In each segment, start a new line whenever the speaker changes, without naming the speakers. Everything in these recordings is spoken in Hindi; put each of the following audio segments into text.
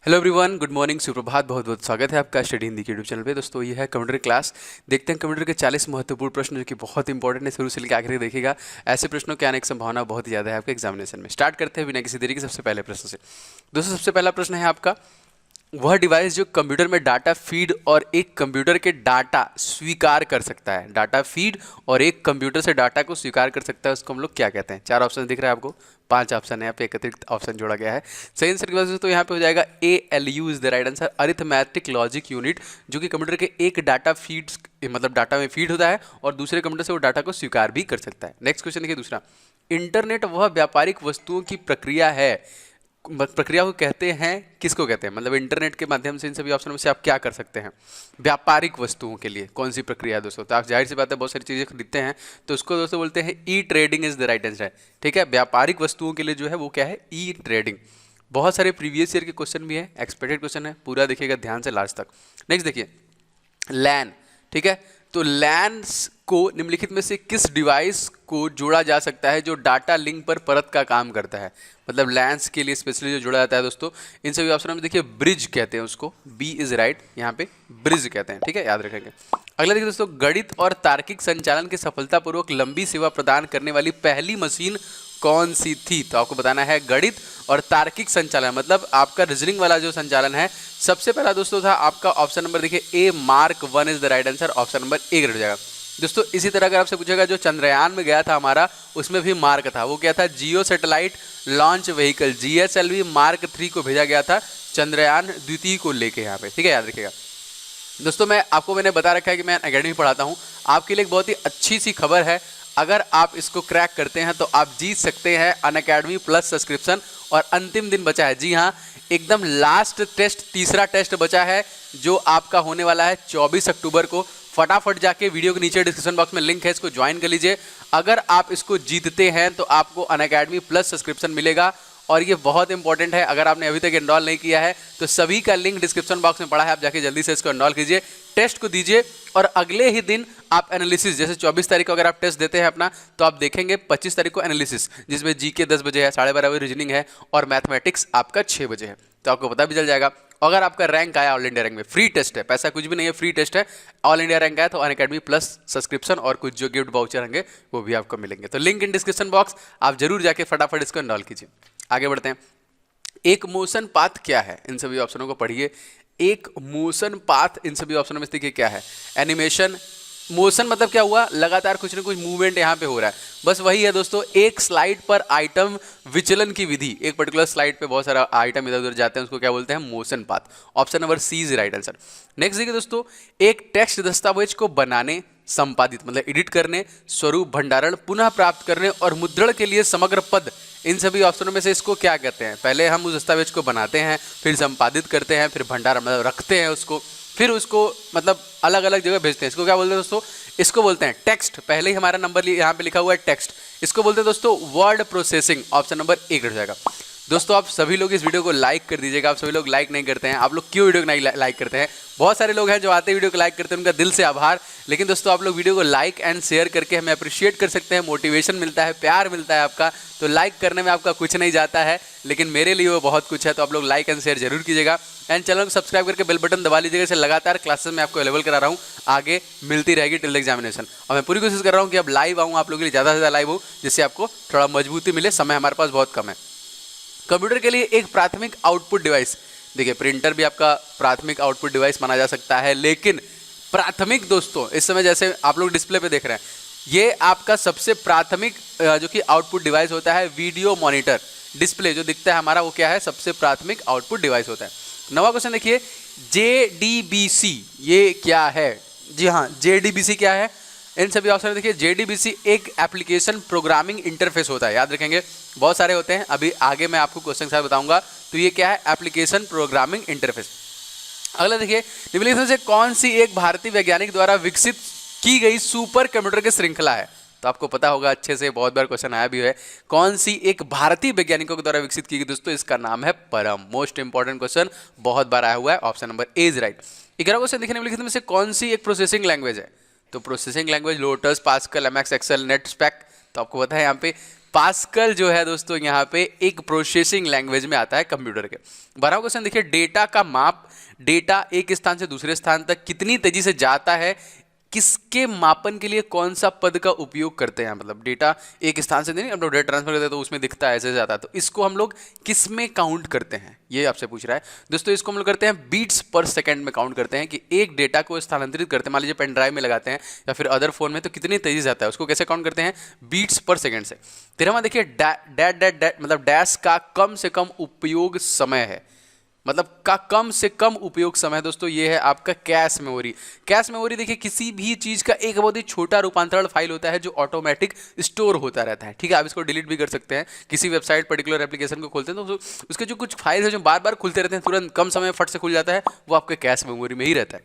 हेलो एवरीवन, गुड मॉर्निंग, सुप्रभात। बहुत बहुत स्वागत है आपका स्टडी हिंदी के यूट्यूब चैनल पे। दोस्तों ये है कंप्यूटर क्लास। देखते हैं कंप्यूटर के 40 महत्वपूर्ण प्रश्न जो कि बहुत इंपॉर्टेंट है, शुरू से लेकर आखिर तक देखिएगा। ऐसे प्रश्नों के आने की संभावना बहुत ज़्यादा है आपके एग्जामिनेशन में। स्टार्ट करते हैं बिना किसी देरी के सबसे पहले प्रश्न से। दोस्तों सबसे पहला प्रश्न है आपका, वह डिवाइस जो कंप्यूटर में डाटा फीड और एक कंप्यूटर के डाटा स्वीकार कर सकता है। डाटा फीड और एक कंप्यूटर से डाटा को स्वीकार कर सकता है, उसको हम लोग क्या कहते हैं। 4 ऑप्शन दिख रहा है आपको, 5 ऑप्शन है यहाँ पे, एक अतिरिक्त ऑप्शन जोड़ा गया है। सही आंसर की वजह से तो यहाँ पे हो जाएगा ALU is the right answer, arithmetic logic unit, जो कि कंप्यूटर के एक डाटा फीड मतलब डाटा में फीड होता है और दूसरे कंप्यूटर से वो डाटा को स्वीकार भी कर सकता है। नेक्स्ट क्वेश्चन देखिए दूसरा, इंटरनेट वह व्यापारिक वस्तुओं की प्रक्रिया है, प्रक्रिया को कहते हैं, किसको कहते हैं, मतलब इंटरनेट के माध्यम से इन सभी ऑप्शनों में से आप क्या कर सकते हैं व्यापारिक वस्तुओं के लिए। कौन सी प्रक्रिया है दोस्तों? तो आप जाहिर सी बात है बहुत सारी चीज़ें खरीदते हैं तो उसको दोस्तों बोलते हैं e trading is the right answer. ठीक है, व्यापारिक वस्तुओं के लिए जो है वो क्या है, ई ट्रेडिंग। बहुत सारे प्रीवियस ईयर के क्वेश्चन भी है, एक्सपेक्टेड क्वेश्चन है, पूरा देखिएगा ध्यान से लास्ट तक। नेक्स्ट देखिए, लैन। ठीक है, तो लैन को निम्नलिखित में से किस डिवाइस को जोड़ा जा सकता है जो डाटा लिंक पर परत का काम करता है। मतलब लैंस के लिए स्पेशली जो जोड़ा जाता है दोस्तों, इन सभी ऑप्शनों में देखिए ब्रिज कहते हैं उसको, बी इज राइट, यहाँ पे ब्रिज कहते हैं। ठीक है, याद रखेंगे। अगला देखिए दोस्तों, गणित और तार्किक संचालन की सफलतापूर्वक लंबी सेवा प्रदान करने वाली पहली मशीन कौन सी थी। तो आपको बताना है गणित और तार्किक संचालन, मतलब आपका रीजनिंग वाला जो संचालन है। सबसे पहला दोस्तों था आपका ऑप्शन नंबर देखिए A, mark 1 is the right answer, option number A हो जाएगा दोस्तों। इसी तरह अगर आपसे पूछेगा जो चंद्रयान में गया था हमारा, उसमें भी मार्क था, वो क्या था, geo satellite launch vehicle, GSLV mark 3 को भेजा गया था चंद्रयान द्वितीय को लेके यहाँ पे। ठीक है, याद रखिएगा दोस्तों। मैंने बता रखा है कि मैं अकेडमी पढ़ाता हूँ। आपके लिए एक बहुत ही अच्छी सी खबर है, अगर आप इसको क्रैक करते हैं तो आप जीत सकते हैं अनअकैडमी प्लस सब्सक्रिप्शन। और अंतिम दिन बचा है, जी हाँ, एकदम लास्ट टेस्ट, तीसरा टेस्ट बचा है जो आपका होने वाला है 24 अक्टूबर को। फटाफट जाके वीडियो के नीचे डिस्क्रिप्शन बॉक्स में लिंक है, इसको ज्वाइन कर लीजिए। अगर आप इसको जीतते हैं तो आपको अनअकैडमी प्लस सब्सक्रिप्शन मिलेगा और ये बहुत इंपॉर्टेंट है। अगर आपने अभी तक एनरोल नहीं किया है तो सभी का लिंक डिस्क्रिप्शन बॉक्स में पड़ा है, आप जाके जल्दी से इसको एनरोल कीजिए, टेस्ट को दीजिए और अगले ही दिन आप एनालिसिस, जैसे 24 तारीख को अगर आप टेस्ट देते हैं अपना, तो आप देखेंगे 25 तारीख को एनालिसिस, जिसमें जीके 10 बजे है, 12:30 बजे रीजनिंग है और मैथमेटिक्स आपका 6 बजे है। तो आपको पता भी चल जाएगा। अगर आपका रैंक आया ऑल इंडिया रैंक में, फ्री टेस्ट है, पैसा कुछ भी नहीं है, फ्री टेस्ट है, ऑल इंडिया रैंक आया तो अनअकैडमी प्लस सब्सक्रिप्शन और कुछ जो गिफ्ट वाउचर होंगे वो भी आपको मिलेंगे। तो लिंक इन डिस्क्रिप्शन बॉक्स, आप जरूर जाके फटाफट इसको एनरोल कीजिए। आगे बढ़ते हैं। एक मोशन पाथ क्या है, इन सभी ऑप्शनों को पढ़िए। एक मोशन पाथ इन सभी ऑप्शनों में से देखिए क्या है। एनिमेशन, मोशन मतलब क्या हुआ, लगातार कुछ ना कुछ मूवमेंट यहाँ पे हो रहा है, बस वही है दोस्तों। एक स्लाइड पर आइटम विचलन की विधि, एक पर्टिकुलर स्लाइड पे बहुत सारा आइटम इधर उधर जाते हैं, उसको क्या बोलते हैं, motion path. Option number C is right answer. Next देखिए दोस्तों, एक टेक्स्ट दस्तावेज को बनाने, संपादित मतलब एडिट करने, स्वरूप भंडारण, पुनः प्राप्त करने और मुद्रण के लिए समग्र पद, इन सभी ऑप्शनों में से इसको क्या कहते हैं। पहले हम उस दस्तावेज को बनाते हैं, फिर संपादित करते हैं, फिर भंडारण मतलब रखते हैं उसको, फिर उसको मतलब अलग अलग जगह भेजते हैं, इसको क्या बोलते हैं दोस्तों, इसको बोलते हैं टेक्स्ट। पहले ही हमारा नंबर यहाँ पे लिखा हुआ है टेक्स्ट, इसको बोलते हैं दोस्तों वर्ड प्रोसेसिंग। ऑप्शन नंबर 1 हो जाएगा दोस्तों। आप सभी लोग इस वीडियो को लाइक कर दीजिएगा, आप सभी लोग लाइक नहीं करते हैं, आप लोग क्यों वीडियो को नहीं लाइक करते हैं? बहुत सारे लोग हैं जो आते वीडियो को लाइक करते हैं, उनका दिल से आभार। लेकिन दोस्तों आप लोग वीडियो को लाइक एंड शेयर करके हमें अप्रिशिएट कर सकते हैं, मोटिवेशन मिलता है, प्यार मिलता है आपका। तो लाइक करने में आपका कुछ नहीं जाता है, लेकिन मेरे लिए वो बहुत कुछ है। तो आप लोग लाइक एंड शेयर जरूर कीजिएगा एंड चैनल को सब्सक्राइब करके बेल बटन दबा लीजिएगा। इसे लगातार क्लासेस में आपको अवेलेबल करा रहा हूँ, आगे मिलती रहेगी टिल एग्जामिनेशन। और मैं पूरी कोशिश कर रहा हूँ कि अब लाइव आऊँ, आप लोगों के लिए ज़्यादा से ज़्यादा लाइव हो, जिससे आपको थोड़ा मजबूती मिले। समय हमारे पास बहुत कम है। कंप्यूटर के लिए एक प्राथमिक आउटपुट डिवाइस, देखिए प्रिंटर भी आपका प्राथमिक आउटपुट डिवाइस माना जा सकता है, लेकिन प्राथमिक दोस्तों इस समय जैसे आप लोग डिस्प्ले पे देख रहे हैं, ये आपका सबसे प्राथमिक जो कि आउटपुट डिवाइस होता है, वीडियो मॉनिटर डिस्प्ले जो दिखता है हमारा, वो क्या है, सबसे प्राथमिक आउटपुट डिवाइस होता है। नवा क्वेश्चन देखिए, JDBC ये क्या है? जी हाँ, JDBC क्या है? इन सभी ऑप्शन में देखिए JDBC एक एप्लीकेशन प्रोग्रामिंग इंटरफेस होता है, याद रखेंगे, बहुत सारे होते हैं, अभी आगे मैं आपको क्वेश्चन के साथ बताऊंगा। तो ये क्या है, एप्लीकेशन प्रोग्रामिंग इंटरफेस। अगला देखिए, निम्नलिखित में से कौन सी एक भारतीय वैज्ञानिक द्वारा विकसित की गई सुपर कंप्यूटर की श्रृंखला है? तो आपको पता होगा अच्छे से, बहुत बार क्वेश्चन आया भी है, कौन सी एक भारतीय वैज्ञानिकों के द्वारा विकसित की गई दोस्तों, इसका नाम है परम। मोस्ट इंपॉर्टेंट क्वेश्चन, बहुत बार आया हुआ है, option number A is right. 11 question देखिए, निम्नलिखित में से कौन सी एक प्रोसेसिंग लैंग्वेज है? तो processing language Lotus, Pascal, MX, Excel, net, spec. तो आपको पता है यहाँ पे पास्कल जो है दोस्तों यहाँ पे एक प्रोसेसिंग लैंग्वेज में आता है कंप्यूटर के। 12वां क्वेश्चन देखिए, डेटा का माप, डेटा एक स्थान से दूसरे स्थान तक कितनी तेजी से जाता है, किसके मापन के लिए कौन सा पद का उपयोग करते हैं। मतलब डेटा एक स्थान से नहीं, हम लोग डेटा ट्रांसफर करते हैं तो उसमें दिखता है ऐसे जाता है, तो इसको हम लोग किस में काउंट करते हैं, ये आपसे पूछ रहा है दोस्तों। इसको हम लोग करते हैं बीट्स पर सेकंड में काउंट करते हैं कि एक डेटा को स्थानांतरित करते हैं, मान लीजिए पेन ड्राइव में लगाते हैं या फिर अदर फोन में, तो कितनी तेजी से जाता है उसको कैसे काउंट करते हैं, बीट्स पर सेकंड से। 13वां देखिए, मतलब डैश का कम से कम उपयोग समय है, मतलब का कम से कम उपयोग समय दोस्तों ये है आपका कैश मेमोरी। कैश मेमोरी देखिए किसी भी चीज का एक बहुत ही छोटा रूपांतरण फाइल होता है जो ऑटोमेटिक स्टोर होता रहता है, ठीक है। आप इसको डिलीट भी कर सकते हैं, किसी वेबसाइट पर्टिकुलर एप्लीकेशन को खोलते हैं तो उसके जो कुछ फाइल है जो बार बार खुलते रहते हैं, तुरंत कम समय फट से खुल जाता है, वो आपके कैश मेमोरी में ही रहता है।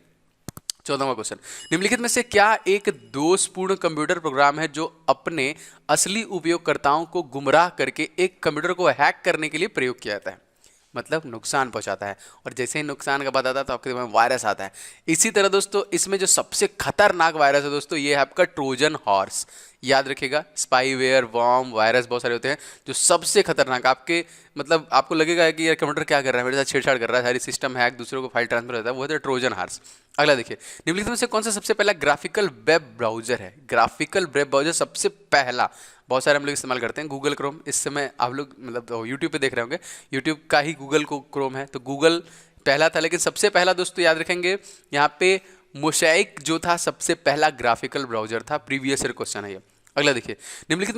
14वां क्वेश्चन, निम्नलिखित में से क्या एक दोषपूर्ण कंप्यूटर प्रोग्राम है जो अपने असली उपयोगकर्ताओं को गुमराह करके एक कंप्यूटर को हैक करने के लिए प्रयोग किया जाता है, मतलब नुकसान पहुंचाता है। और जैसे ही नुकसान का बात आता है तो आपके दिमाग में वायरस आता है। इसी तरह दोस्तों इसमें जो सबसे खतरनाक वायरस है दोस्तों ये है आपका ट्रोजन हॉर्स। याद रखिएगा, स्पाईवेयर, वॉर्म, वायरस बहुत सारे होते हैं, जो सबसे खतरनाक आपके मतलब आपको लगेगा कि यार कंप्यूटर क्या कर रहा है, मेरे साथ छेड़छाड़ कर रहा है, सारी सिस्टम हैक, दूसरों को फाइल ट्रांसफर होता है, वो है ट्रोजन हॉर्स। अगला देखिए, निम्नलिखित में से कौन सा सबसे पहला ग्राफिकल वेब ब्राउजर है। ग्राफिकल वेब ब्राउजर सबसे पहला, बहुत सारे हम लोग इस्तेमाल करते हैं गूगल क्रोम। इस समय आप लोग मतलब यूट्यूब पे देख रहे होंगे, यूट्यूब का ही गूगल को क्रोम है, तो गूगल पहला था। लेकिन सबसे पहला दोस्तों याद रखेंगे यहाँ पे मोज़ेक जो था सबसे पहला ग्राफिकल ब्राउजर था। प्रीवियस ईयर क्वेश्चन है ये। अगला देखिए, निम्नलिखित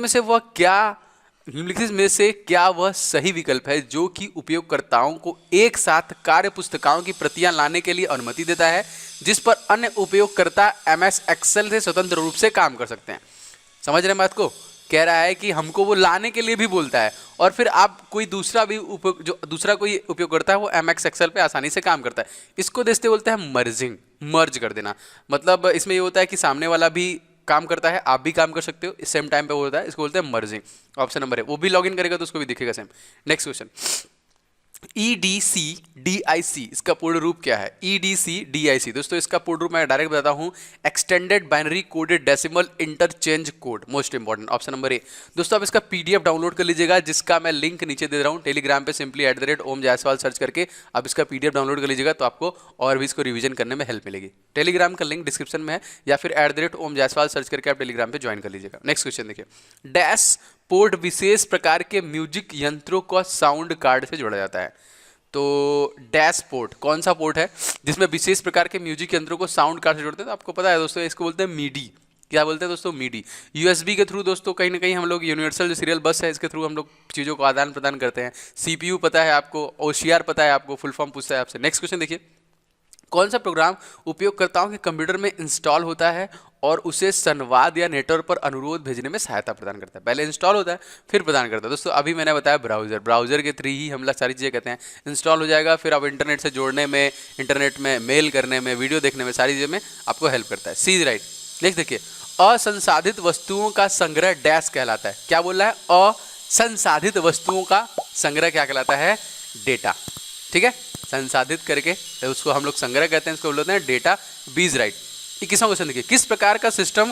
में से क्या वह सही विकल्प है जो कि उपयोगकर्ताओं को एक साथ कार्य पुस्तिकाओं की प्रतियां लाने के लिए अनुमति देता है, जिस पर अन्य उपयोगकर्ता MS एक्सेल से स्वतंत्र रूप से काम कर सकते हैं। समझ रहे हैं बात को, कह रहा है कि हमको वो लाने के लिए भी बोलता है, और फिर आप कोई दूसरा भी जो दूसरा कोई उपयोग करता है वो MS एक्सेल पे आसानी से काम करता है। इसको देखते बोलते हैं मर्जिंग, मर्ज कर देना। मतलब इसमें ये होता है कि सामने वाला भी काम करता है, आप भी काम कर सकते हो सेम टाइम पे, होता है, इसको बोलते हैं मर्जिंग। ऑप्शन नंबर है, वो भी लॉगिन करेगा तो उसको भी दिखेगा सेम। नेक्स्ट क्वेश्चन, EDCDIC इसका पूर्ण रूप क्या है। EDCDIC दोस्तों इसका पूर्ण रूप मैं डायरेक्ट बताता हूं, extended binary coded decimal interchange code. Most important option number ए। दोस्तों आप इसका PDF डाउनलोड कर लीजिएगा, जिसका मैं लिंक नीचे दे रहा हूं। टेलीग्राम पे सिंपली @ओम जायसवाल सर्च करके आप इसका PDF डाउनलोड कर लीजिएगा, तो आपको और भी इसको रिवीजन करने में हेल्प मिलेगी। टेलीग्राम का लिंक डिस्क्रिप्शन में है, या फिर @ओम जायसवाल सर्च करके आप टेलीग्राम पे ज्वाइन कर लीजिएगा। नेक्स्ट क्वेश्चन देखिए, डैश पोर्ट विशेष प्रकार के म्यूजिक यंत्रों को साउंड कार्ड से जोड़ा जाता है। तो डैश पोर्ट कौन सा पोर्ट है जिसमें विशेष प्रकार के म्यूजिक यंत्रों को साउंड कार्ड से जोड़ते हैं, तो आपको पता है दोस्तों इसको बोलते हैं मीडी। क्या बोलते हैं दोस्तों, मीडी। USB के थ्रू दोस्तों कहीं ना कहीं हम लोग यूनिवर्सल जो सीरियल बस है इसके थ्रू हम लोग चीज़ों को आदान प्रदान करते हैं। CPU पता है आपको, OCR पता है आपको, फुल फॉर्म पूछता है आपसे। नेक्स्ट क्वेश्चन देखिए, कौन सा प्रोग्राम उपयोगकर्ताओं के कंप्यूटर में इंस्टॉल होता है और उसे संवाद या नेटवर्क पर अनुरोध भेजने में सहायता प्रदान करता है। पहले इंस्टॉल होता है फिर प्रदान करता है। दोस्तों अभी मैंने बताया ब्राउजर के थ्रू ही हम लोग सारी चीज़ें कहते हैं। इंस्टॉल हो जाएगा, फिर आप इंटरनेट से जोड़ने में, इंटरनेट में मेल करने में, वीडियो देखने में, सारी चीज़ों में आपको हेल्प करता है। सी राइट। नेक्स्ट देखिए, असंसाधित वस्तुओं का संग्रह डैश कहलाता है। क्या बोल रहा है, असंसाधित वस्तुओं का संग्रह क्या कहलाता है, डेटा। ठीक है, संसाधित करके उसको हम लोग संग्रह कहते हैं, इसको बोलते हैं डेटा बीज राइट। 21वां क्वेश्चन देखिए, किस प्रकार का सिस्टम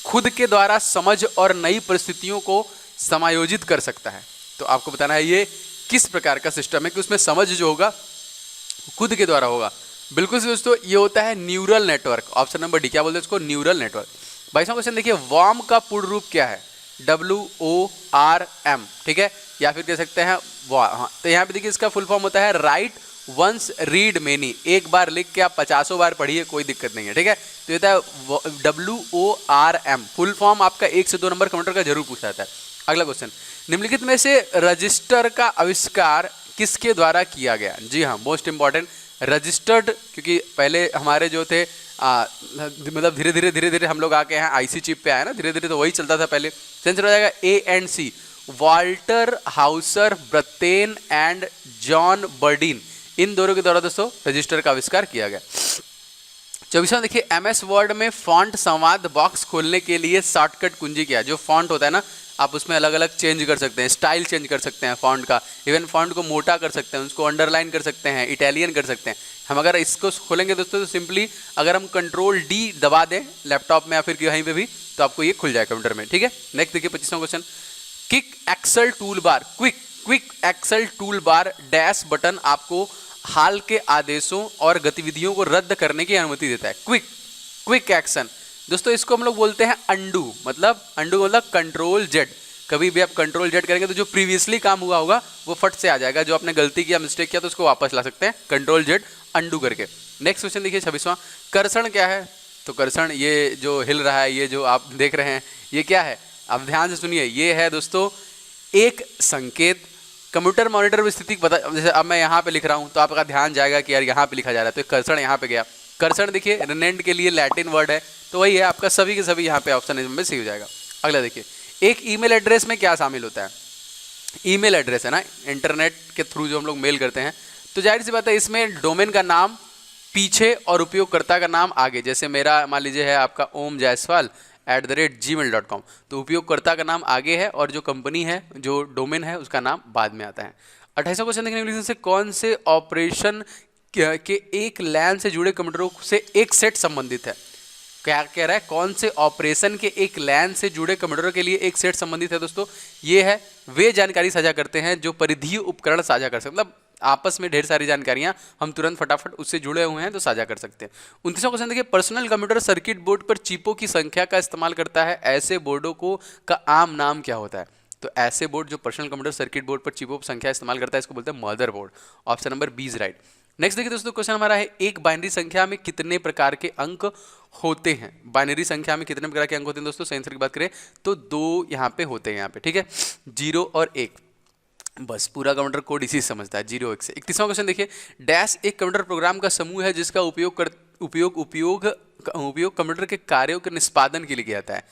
खुद के द्वारा समझ और नई परिस्थितियों को समायोजित कर सकता है। तो आपको बताना है ये किस प्रकार का सिस्टम है कि उसमें समझ जो होगा खुद के द्वारा होगा। बिल्कुल दोस्तों ये होता है neural network. Option number D. क्या बोलते हैं इसको, न्यूरल नेटवर्क। 22वां क्वेश्चन देखिए, वॉर्म का पूर्ण रूप क्या है, WORM। ठीक है, या फिर कह सकते हैं हाँ, तो यहाँ पे देखिए इसका फुल फॉर्म होता है राइट वंस रीड मेनी। एक बार लिख के आप 50 बार पढ़िए, कोई दिक्कत नहीं है। ठीक है, तो ये होता है WORM। फुल फॉर्म आपका 1 से 2 नंबर कंप्यूटर का जरूर पूछा जाता है। अगला क्वेश्चन, निम्नलिखित में से रजिस्टर का आविष्कार किसके द्वारा किया गया। जी हाँ, मोस्ट इंपॉर्टेंट रजिस्टर्ड, क्योंकि पहले हमारे जो थे मतलब धीरे धीरे हम लोग आके हैं IC चिप पे आए ना, धीरे धीरे तो वही चलता था पहले। सेंसर हो जाएगा A&C। Walter Houser Brattain and John Bardeen, इन दोनों के द्वारा दोस्तों रजिस्टर का आविष्कार किया गया। 24वां देखिए, MS वर्ड में फॉन्ट संवाद बॉक्स खोलने के लिए शॉर्टकट कुंजी क्या है। जो फॉन्ट होता है ना, आप उसमें अलग अलग चेंज कर सकते हैं, स्टाइल चेंज कर सकते हैं फॉन्ट का। इवन फॉन्ट को मोटा कर सकते हैं, उसको अंडरलाइन कर सकते हैं, इटालियन कर सकते हैं। हम अगर इसको खोलेंगे दोस्तों तो सिंपली अगर हम Ctrl+D दबा दें लैपटॉप में या फिर कहीं पे भी, तो आपको ये खुल जाएगा कंप्यूटर में। ठीक है, नेक्स्ट देखिए 25वां question, quick access toolbar, quick access toolbar dash button आपको हाल के आदेशों और गतिविधियों को रद्द करने की अनुमति देता है। क्विक एक्शन दोस्तों, इसको हम लोग बोलते हैं अंडू मतलब कंट्रोल जेड। कभी भी आप कंट्रोल जेड करेंगे तो जो प्रीवियसली काम हुआ होगा वो फट से आ जाएगा, जो आपने गलती किया, मिस्टेक किया तो उसको वापस ला सकते हैं कंट्रोल जेड अंडू करके। नेक्स्ट क्वेश्चन देखिए 26वां, कर्षण क्या है? तो कर्षण ये जो हिल रहा है, ये जो आप देख रहे हैं, ये क्या है? आप ध्यान से सुनिए, ये है दोस्तों एक संकेत। कंप्यूटर मॉनिटर में स्थिति बता, जैसे अब मैं यहाँ पे लिख रहा हूँ तो आपका ध्यान जाएगा कि यार यहाँ पे लिखा जा रहा है, तो कर्षण यहाँ पे गया। कर्षण देखिए रेनेंट के लिए लैटिन वर्ड है, तो वही है आपका सभी के सभी यहाँ पे ऑप्शन में सही हो जाएगा। अगला देखिए, एक ईमेल एड्रेस में क्या शामिल होता है? ईमेल एड्रेस है ना, इंटरनेट के थ्रू जो हम लोग मेल करते हैं, तो जाहिर सी बात है इसमें डोमेन का नाम पीछे और उपयोगकर्ता का नाम आगे। जैसे मेरा मान लीजिए है आपका omjaiswal@gmail.com, तो उपयोगकर्ता का नाम आगे है और जो कंपनी है, जो डोमेन है, उसका नाम बाद में आता है। 28वां क्वेश्चन देखने से कौन से ऑपरेशन के एक लैन से जुड़े कंप्यूटरों से एक सेट संबंधित है? क्या कह रहा है? कौन से ऑपरेशन के एक लैन से जुड़े कंप्यूटर के लिए एक सेट संबंधित है? दोस्तों ये है वे जानकारी साझा करते हैं जो परिधीय उपकरण साझा कर सकते, मतलब आपस में ढेर सारी जानकारियां हम तुरंत फटाफट उससे जुड़े हुए हैं तो साझा कर सकते हैं। 29वां क्वेश्चन देखिए, पर्सनल कंप्यूटर सर्किट बोर्ड पर चिपों की संख्या का इस्तेमाल करता है, ऐसे बोर्डों को का आम नाम क्या होता है? तो ऐसे बोर्ड जो पर्सनल कंप्यूटर सर्किट बोर्ड पर चिपों की संख्या इस्तेमाल करता है, इसको बोलते हैं mother board. Option number B is right. Next देखिए दोस्तों, क्वेश्चन हमारा है एक बाइनरी संख्या में कितने प्रकार के अंक होते हैं? बाइनरी संख्या में कितने प्रकार के अंक होते हैं दोस्तों? सही आंसर की बात करें तो 2 यहाँ पे होते हैं, यहाँ पे ठीक है, 0 और 1। बस पूरा कंप्यूटर कोड इसी से समझता है, 0 1 से। 31वां क्वेश्चन देखिए, डैश एक कंप्यूटर प्रोग्राम का समूह है जिसका उपयोग कंप्यूटर के कार्यों के निष्पादन के लिए किया जाता है।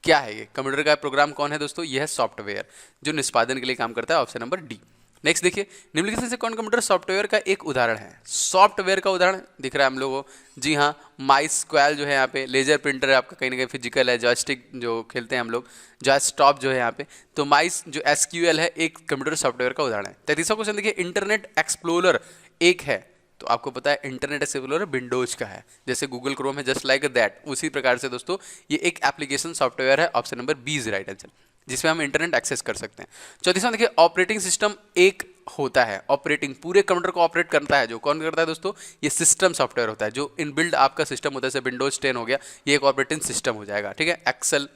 क्या है ये? कंप्यूटर का प्रोग्राम कौन है दोस्तों? यह है सॉफ्टवेयर जो निष्पादन के लिए काम करता है। Option number D. नेक्स्ट देखिए, निम्नलिखित से कौन कंप्यूटर सॉफ्टवेयर का एक उदाहरण है? सॉफ्टवेयर का उदाहरण दिख रहा है हम लोगों को, जी हाँ, माइस स्क्वेल जो है यहाँ पे, लेजर प्रिंटर है आपका, कहीं ना कहीं फिजिकल है, जॉयस्टिक जो खेलते हैं हम लोग, जॉयस्टॉप जो है यहाँ पे, तो माइस जो एसक्यूएल है एक कंप्यूटर सॉफ्टवेयर का उदाहरण है। 33वां क्वेश्चन देखिए, इंटरनेट एक्सप्लोरर एक है, तो आपको पता है इंटरनेट एक्सप्लोरर विंडोज का है, जैसे गूगल क्रोम है, जस्ट लाइक दैट, उसी प्रकार से दोस्तों ये एक एप्लीकेशन सॉफ्टवेयर है। Option number B is right answer, जिसमें हम इंटरनेट एक्सेस कर सकते हैं। 34वां देखिए, ऑपरेटिंग सिस्टम एक होता है, ऑपरेटिंग पूरे कंप्यूटर को ऑपरेट करता है, जो कौन करता है दोस्तों? ये सिस्टम सॉफ्टवेयर होता है, जो इनबिल्ड आपका सिस्टम होता है, जैसे विंडोज 10 हो गया, ये एक ऑपरेटिंग सिस्टम हो जाएगा, ठीक है। एक्सेल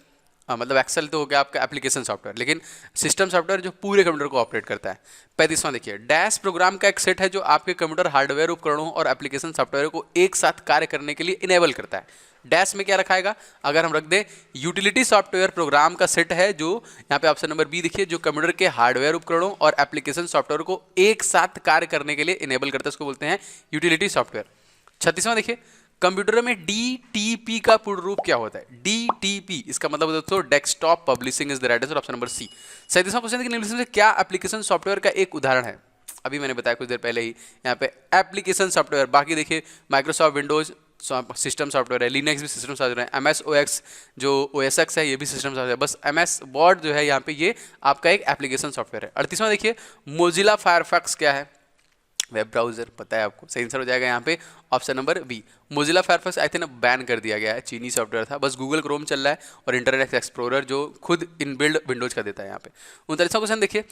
मतलब एक्सेल तो हो गया आपका एप्लीकेशन सॉफ्टवेयर, लेकिन सिस्टम सॉफ्टवेयर जो पूरे कंप्यूटर को ऑपरेट करता है। 35वां देखिए, डैश प्रोग्राम का एक सेट है जो आपके कंप्यूटर हार्डवेयर उपकरणों और एप्लीकेशन सॉफ्टवेयर को एक साथ कार्य करने के लिए इनेबल करता है। डैश में क्या रखाएगा? अगर हम रख दें यूटिलिटी सॉफ्टवेयर प्रोग्राम का सेट है, जो यहाँ पे ऑप्शन नंबर बी देखिए, जो कंप्यूटर के हार्डवेयर उपकरणों और एप्लीकेशन सॉफ्टवेयर को एक साथ कार्य करने के लिए इनेबल करता है, उसको बोलते हैं यूटिलिटी सॉफ्टवेयर। 36वां देखिए, कंप्यूटर में डीटीपी का पूर्ण रूप क्या होता है? डीटीपी इसका मतलब दोस्तों desktop publishing is the right answer, option number C. 37वां क्वेश्चन देखिए, निम्नलिखित में से क्या एप्लीकेशन सॉफ्टवेयर का एक उदाहरण है? अभी मैंने बताया कुछ देर पहले ही, यहाँ पे एप्लीकेशन सॉफ्टवेयर, बाकी देखिए माइक्रोसॉफ्ट विंडोज सिस्टम सॉफ्टवेयर है, लिनक्स भी सिस्टम सॉफ्टवेयर है, MS OS जो OS X है ये भी सिस्टम सॉफ्टवेयर है, बस MS वर्ड जो है यहाँ पे ये आपका एक एप्लीकेशन सॉफ्टवेयर है। 38वां देखिए, मोजिला फायरफॉक्स क्या है? वेब ब्राउजर, पता है आपको, सही आंसर हो जाएगा यहाँ पे option number B. Mozilla Firefox I think ban कर दिया गया है, चीनी सॉफ्टवेयर था, बस गूगल क्रोम चल रहा है और इंटरनेट एक्सप्लोरर जो खुद इनबिल्ड विंडोज का देता है यहाँ पे। 39वां क्वेश्चन देखिए,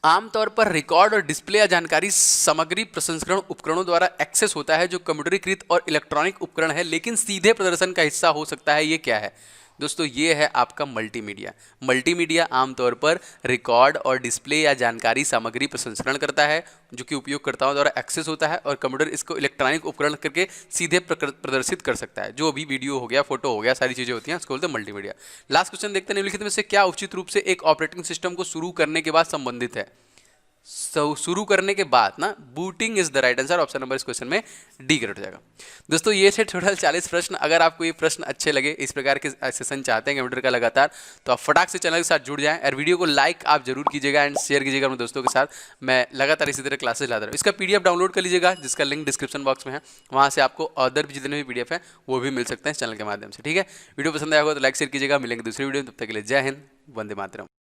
आमतौर पर रिकॉर्ड और डिस्प्ले या जानकारी सामग्री प्रसंस्करण उपकरणों द्वारा एक्सेस होता है जो कंप्यूटरीकृत और इलेक्ट्रॉनिक उपकरण है लेकिन सीधे प्रदर्शन का हिस्सा हो सकता है, ये क्या है? दोस्तों ये है आपका मल्टीमीडिया। मल्टीमीडिया आमतौर पर रिकॉर्ड और डिस्प्ले या जानकारी सामग्री प्रसंस्करण करता है जो कि उपयोगकर्ताओं द्वारा एक्सेस होता है और कंप्यूटर इसको इलेक्ट्रॉनिक उपकरण करके सीधे प्रदर्शित कर सकता है, जो भी वीडियो हो गया, फोटो हो गया, सारी चीज़ें होती हैं, उसको बोलते हैं मल्टीमीडिया। लास्ट क्वेश्चन देखते हैं, निम्नलिखित में से क्या उचित रूप से एक ऑपरेटिंग सिस्टम को शुरू करने के बाद संबंधित है? शुरू करने के बाद ना, booting is the right answer, option number इस क्वेश्चन में डी करेक्ट हो जाएगा। दोस्तों ये थे टोटल 40 प्रश्न। अगर आपको ये प्रश्न अच्छे लगे, इस प्रकार के सेशन चाहते हैं कंप्यूटर का लगातार, तो आप फटाक से चैनल के साथ जुड़ जाएं और वीडियो को लाइक आप जरूर कीजिएगा एंड शेयर कीजिएगा अपने दोस्तों के साथ। मैं लगातार इसी तरह क्लासेस लाता रहूँ। इसका PDF डाउनलोड कर लीजिएगा, जिसका लिंक डिस्क्रिप्शन बॉक्स में है, वहाँ से आपको अदर भी जितने भी PDF हैं वो भी मिल सकते हैं इस चैनल के माध्यम से, ठीक है। वीडियो पसंद आया होगा तो लाइक शेयर कीजिएगा। मिलेंगे दूसरी वीडियो में, तब तक के लिए जय हिंद, वंदे मातरम।